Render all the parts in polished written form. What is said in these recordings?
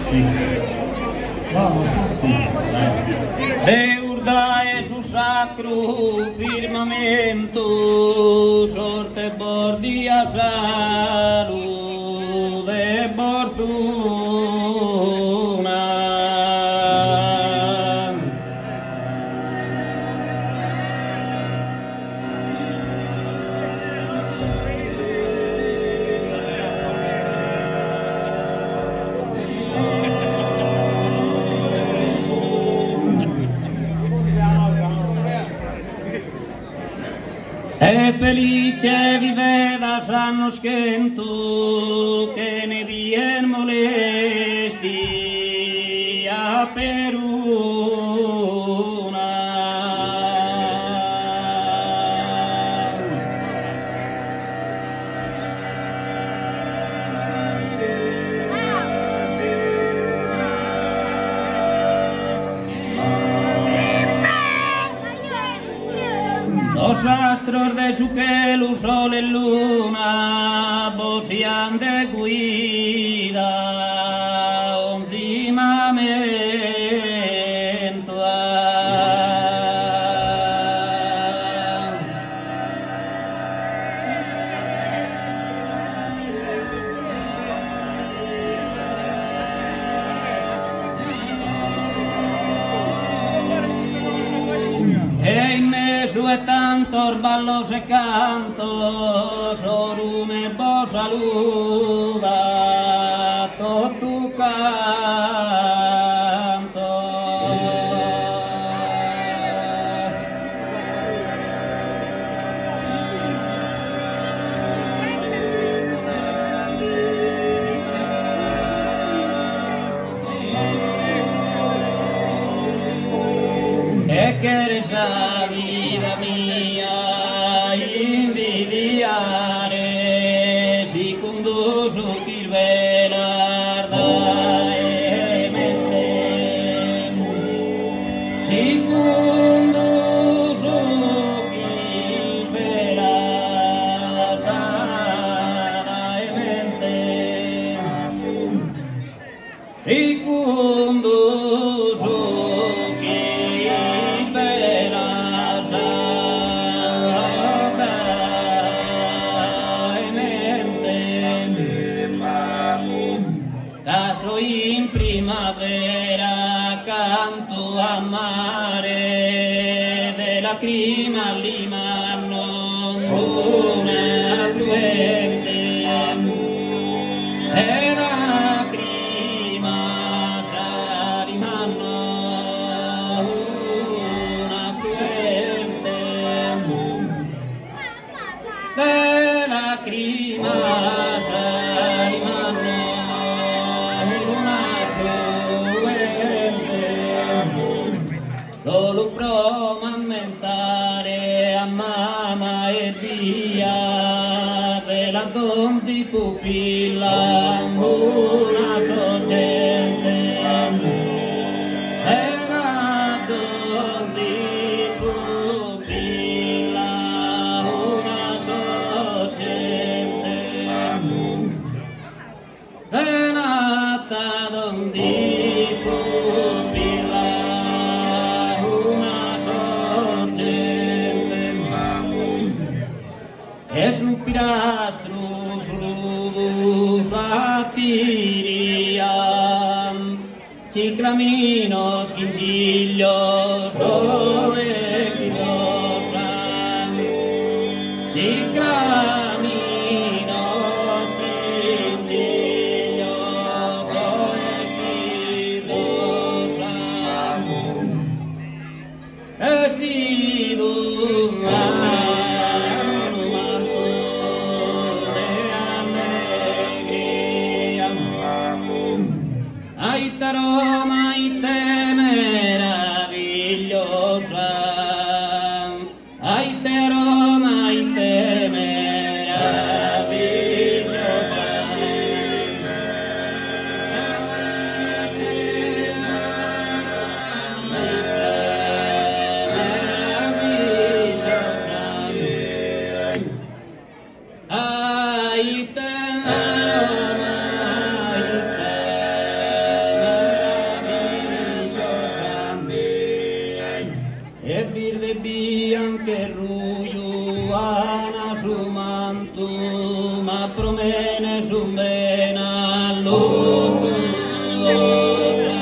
Sì. Sì. Deurdae su sacro firmamento, sorte bordia salude fortuna. E felice viveda sanno schento che ne vien molesti a Peruna. Los astros de su cielo, sol y luna, vocian de cuida, onzimamento. E in mesu e tantos ballos e cantos, orume bo saluda, tot tu canto. E che eres la vida mia invidiare, si conduso chi velarda e mente, si conduso chi velarda e mente, si conduso in primavera canto a mare de lacrima limano una affluente e lacrima limano una affluente de lacrima solo provo ammentare a mamma e via per la donzi pupilla una sorgente e la donzi pupilla una sorgente venata donzi pupilla es un pirastro lubus atiriam, ciclaminos quinchillos o equidosan, ciclaminos quinchillos o equidosan, he sido un Roma y te meravigliosa, ay te Roma y te meravigliosa. Ay te Roma. promenes un ben all'uttuosa,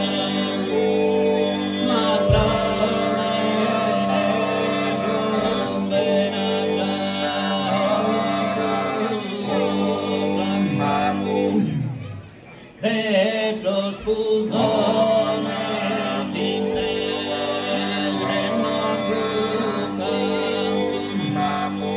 ma promenes un ben all'uttuosa, esos puzones integrenos su canto,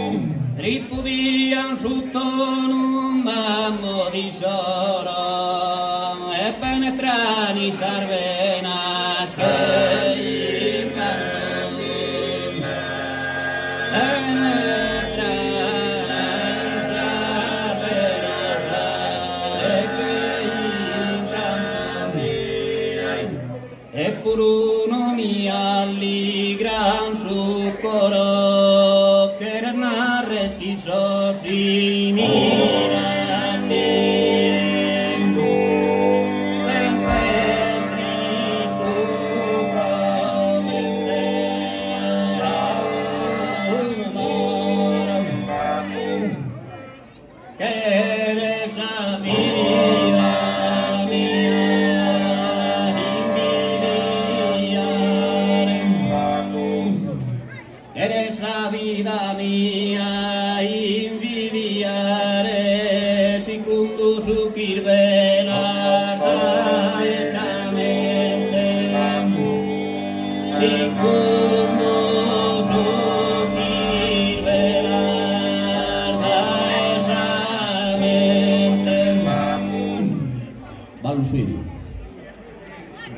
tripudian su tonum mammo di soro e penetran i sarvenas che incanto, penetran i sarvenas che incanto, e furono mi alligran su coro che narres quisos y mirati tempestris tu comente que eres la vida eres la vida mía, invidiare, sicundu sucir velar da esa mente, sicundu sucir velar da esa mente. Ballo